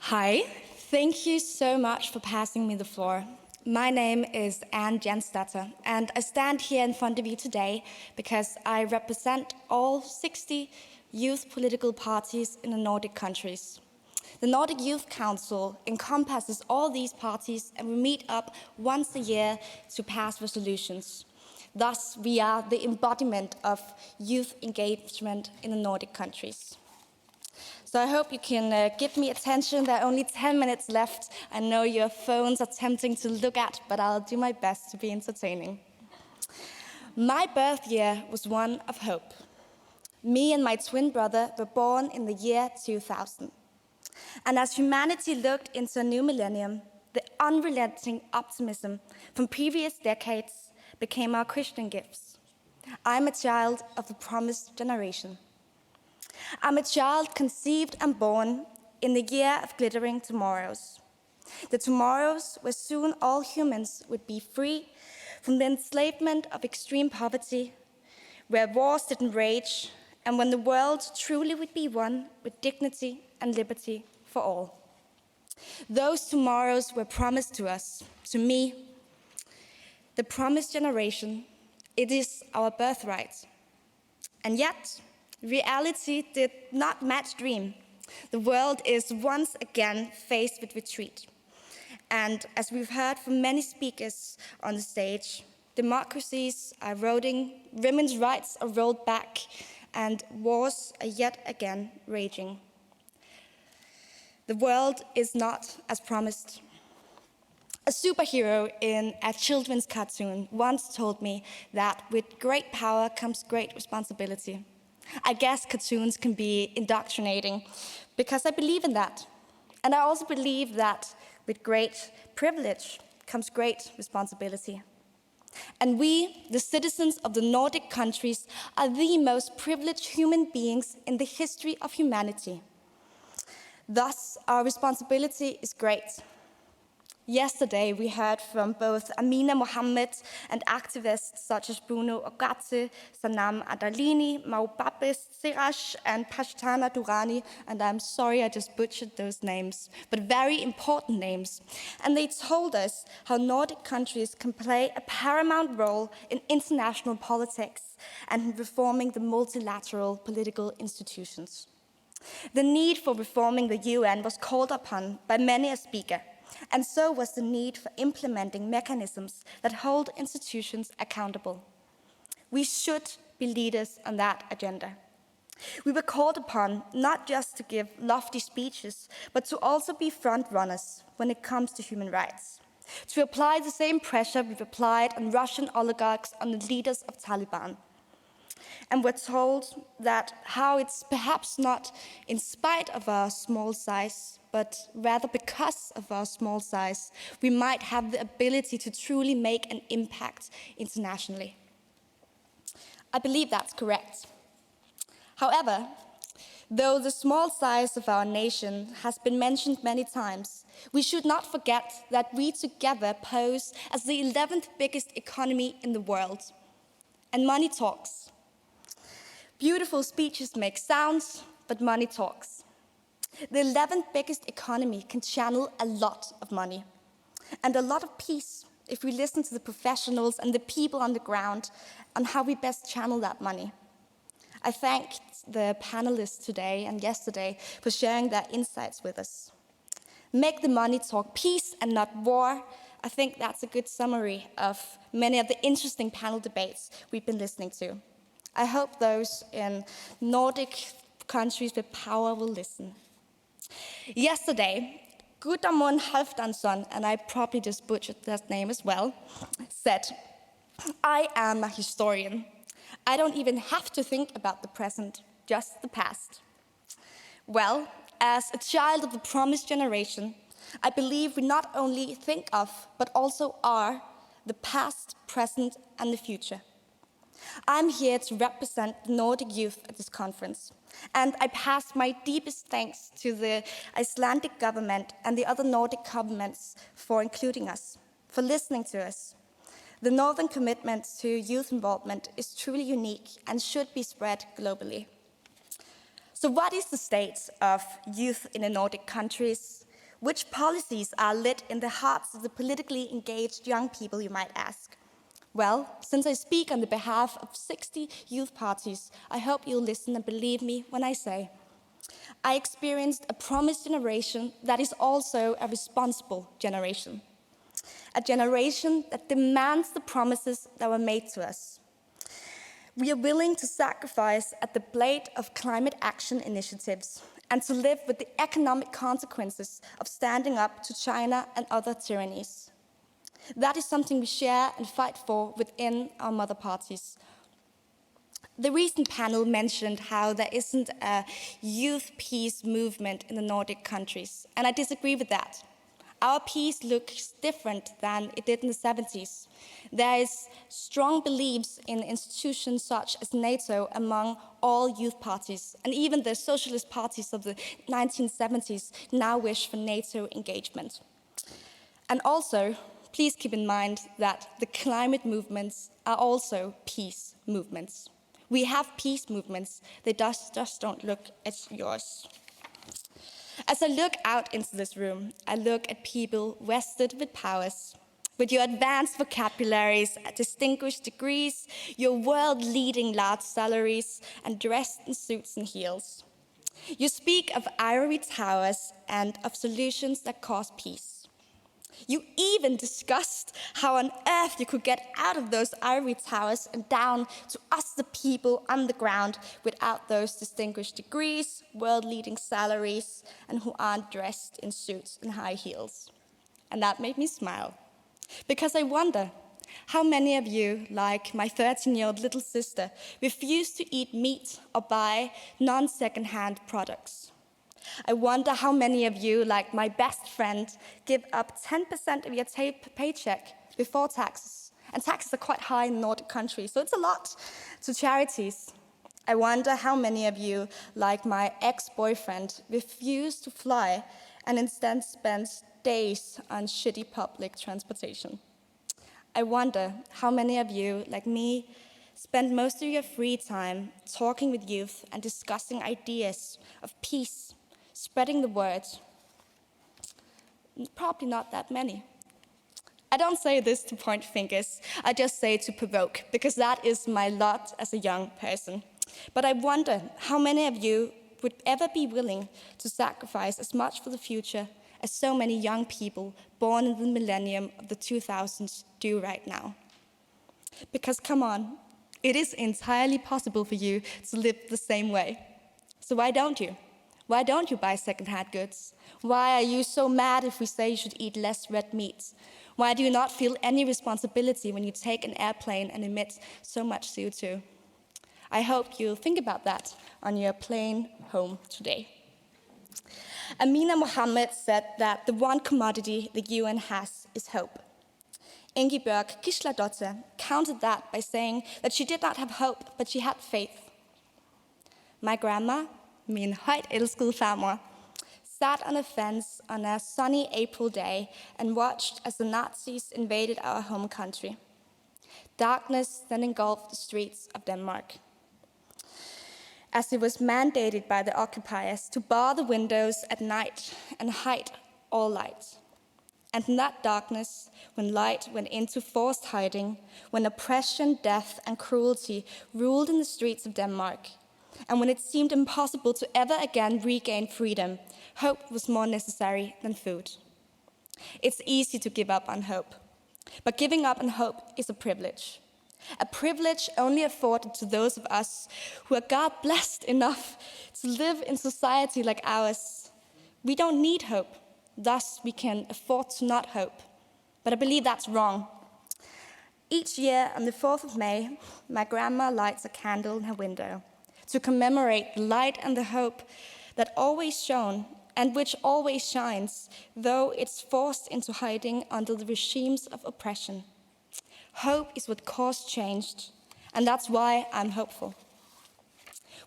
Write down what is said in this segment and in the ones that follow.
Hi, thank you so much for passing me the floor. My name is Jensdatter, and I stand here in front of you today because I represent all 60 youth political parties in the Nordic countries. The Nordic Youth Council encompasses all these parties, and we meet up once a year to pass resolutions. Thus, we are the embodiment of youth engagement in the Nordic countries. So I hope you can give me attention. There are only 10 minutes left. I know your phones are tempting to look at, but I'll do my best to be entertaining. My birth year was one of hope. Me and my twin brother were born in the year 2000. And as humanity looked into a new millennium, the unrelenting optimism from previous decades became our Christian gifts. I'm a child of the promised generation. I'm a child conceived and born in the year of glittering tomorrows. The tomorrows where soon all humans would be free from the enslavement of extreme poverty, where wars didn't rage, and when the world truly would be one with dignity and liberty for all. Those tomorrows were promised to us, to me, the promised generation. It is our birthright. And yet, reality did not match dream. The world is once again faced with retreat. And as we've heard from many speakers on the stage, democracies are eroding, women's rights are rolled back, and wars are yet again raging. The world is not as promised. A superhero in a children's cartoon once told me that with great power comes great responsibility. I guess cartoons can be indoctrinating because I believe in that. And I also believe that with great privilege comes great responsibility. And we, the citizens of the Nordic countries, are the most privileged human beings in the history of humanity. Thus, our responsibility is great. Yesterday, we heard from both Amina Mohammed and activists such as Bruno Ogate, Sanam Adalini, Maubabis Siraj, and Pashtana Durrani, and I'm sorry I just butchered those names, but very important names. And they told us how Nordic countries can play a paramount role in international politics and in reforming the multilateral political institutions. The need for reforming the UN was called upon by many a speaker, and so was the need for implementing mechanisms that hold institutions accountable. We should be leaders on that agenda. We were called upon not just to give lofty speeches, but to also be front runners when it comes to human rights, to apply the same pressure we've applied on Russian oligarchs on the leaders of Taliban. And we're told that how it's perhaps not in spite of our small size, but rather because of our small size, we might have the ability to truly make an impact internationally. I believe that's correct. However, though the small size of our nation has been mentioned many times, we should not forget that we together pose as the 11th biggest economy in the world. And money talks. Beautiful speeches make sounds, but money talks. The 11th biggest economy can channel a lot of money and a lot of peace if we listen to the professionals and the people on the ground on how we best channel that money. I thank the panelists today and yesterday for sharing their insights with us. Make the money talk, peace and not war. I think that's a good summary of many of the interesting panel debates we've been listening to. I hope those in Nordic countries with power will listen. Yesterday, Gudamund Halfdansson, and I probably just butchered that name as well, said, "I am a historian. I don't even have to think about the present, just the past." Well, as a child of the promised generation, I believe we not only think of, but also are, the past, present, and the future. I'm here to represent the Nordic youth at this conference, and I pass my deepest thanks to the Icelandic government and the other Nordic governments for including us, for listening to us. The Northern commitment to youth involvement is truly unique and should be spread globally. So what is the state of youth in the Nordic countries? Which policies are lit in the hearts of the politically engaged young people, you might ask? Well, since I speak on the behalf of 60 youth parties, I hope you'll listen and believe me when I say, I experienced a promised generation that is also a responsible generation. A generation that demands the promises that were made to us. We are willing to sacrifice at the blade of climate action initiatives and to live with the economic consequences of standing up to China and other tyrannies. That is something we share and fight for within our mother parties. The recent panel mentioned how there isn't a youth peace movement in the Nordic countries, and I disagree with that. Our peace looks different than it did in the 70s. There is strong beliefs in institutions such as NATO among all youth parties, and even the socialist parties of the 1970s now wish for NATO engagement. And also, please keep in mind that the climate movements are also peace movements. We have peace movements, they just don't look as yours. As I look out into this room, I look at people vested with powers, with your advanced vocabularies, distinguished degrees, your world-leading large salaries, and dressed in suits and heels. You speak of ivory towers and of solutions that cause peace. You even discussed how on earth you could get out of those ivory towers and down to us, the people on the ground, without those distinguished degrees, world-leading salaries, and who aren't dressed in suits and high heels. And that made me smile, because I wonder how many of you, like my 13-year-old little sister, refuse to eat meat or buy non-second-hand products. I wonder how many of you, like my best friend, give up 10% of your paycheck before taxes. And taxes are quite high in Nordic countries, so it's a lot, to charities. I wonder how many of you, like my ex-boyfriend, refuse to fly and instead spend days on shitty public transportation. I wonder how many of you, like me, spend most of your free time talking with youth and discussing ideas of peace, spreading the word. Probably not that many. I don't say this to point fingers, I just say to provoke, because that is my lot as a young person. But I wonder how many of you would ever be willing to sacrifice as much for the future as so many young people born in the millennium of the 2000s do right now. Because come on, it is entirely possible for you to live the same way. So why don't you? Why don't you buy second-hand goods? Why are you so mad if we say you should eat less red meat? Why do you not feel any responsibility when you take an airplane and emit so much CO2? I hope you'll think about that on your plane home today. Amina Mohammed said that the one commodity the UN has is hope. Ingebjørg Gisladottir countered that by saying that she did not have hope, but she had faith. My grandma, min højt elskede farmor, sat on a fence on a sunny April day and watched as the Nazis invaded our home country. Darkness then engulfed the streets of Denmark, as it was mandated by the occupiers to bar the windows at night and hide all light. And in that darkness, when light went into forced hiding, when oppression, death, and cruelty ruled in the streets of Denmark, and when it seemed impossible to ever again regain freedom, hope was more necessary than food. It's easy to give up on hope, but giving up on hope is a privilege only afforded to those of us who are God-blessed enough to live in society like ours. We don't need hope, thus we can afford to not hope. But I believe that's wrong. Each year on the 4th of May, my grandma lights a candle in her window to commemorate the light and the hope that always shone and which always shines, though it's forced into hiding under the regimes of oppression. Hope is what caused change, and that's why I'm hopeful.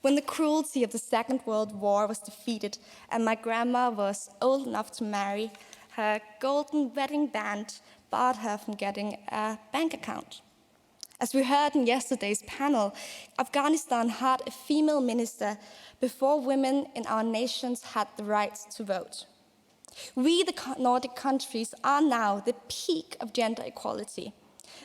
When the cruelty of the Second World War was defeated and my grandma was old enough to marry, her golden wedding band barred her from getting a bank account. As we heard in yesterday's panel, Afghanistan had a female minister before women in our nations had the right to vote. We, the Nordic countries, are now the peak of gender equality,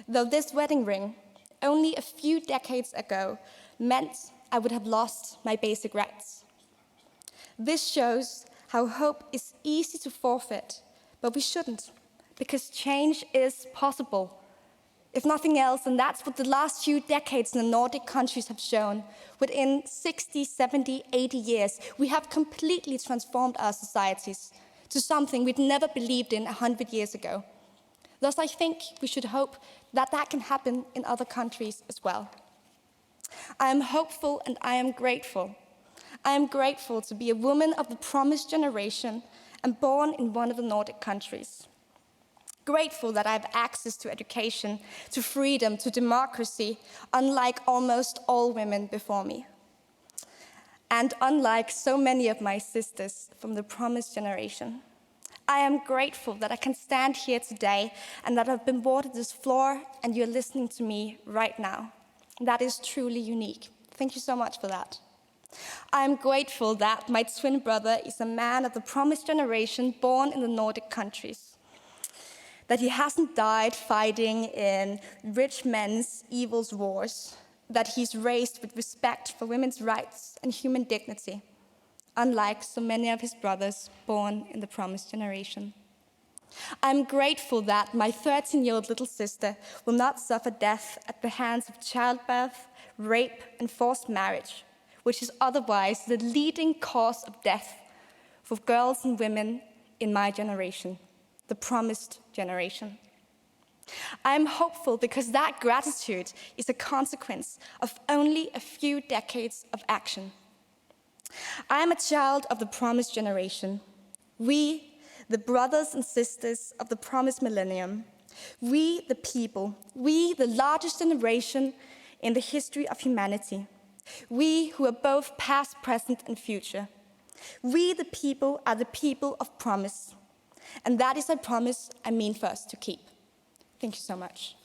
though this wedding ring, only a few decades ago, meant I would have lost my basic rights. This shows how hope is easy to forfeit, but we shouldn't, because change is possible. If nothing else, and that's what the last few decades in the Nordic countries have shown, within 60, 70, 80 years, we have completely transformed our societies to something we'd never believed in 100 years ago. Thus, I think we should hope that that can happen in other countries as well. I am hopeful and I am grateful. I am grateful to be a woman of the promised generation and born in one of the Nordic countries. Grateful that I have access to education, to freedom, to democracy, unlike almost all women before me. And unlike so many of my sisters from the promised generation. I am grateful that I can stand here today and that I've been brought to this floor and you're listening to me right now. That is truly unique. Thank you so much for that. I am grateful that my twin brother is a man of the promised generation born in the Nordic countries. That he hasn't died fighting in rich men's evil wars. That he's raised with respect for women's rights and human dignity, unlike so many of his brothers born in the promised generation. I'm grateful that my 13-year-old little sister will not suffer death at the hands of childbirth, rape, and forced marriage, which is otherwise the leading cause of death for girls and women in my generation, the promised generation. I am hopeful because that gratitude is a consequence of only a few decades of action. I am a child of the promised generation. We, the brothers and sisters of the promised millennium, we, the people, we, the largest generation in the history of humanity, we who are both past, present, and future. We, the people, are the people of promise. And that is a promise I mean for us to keep. Thank you so much.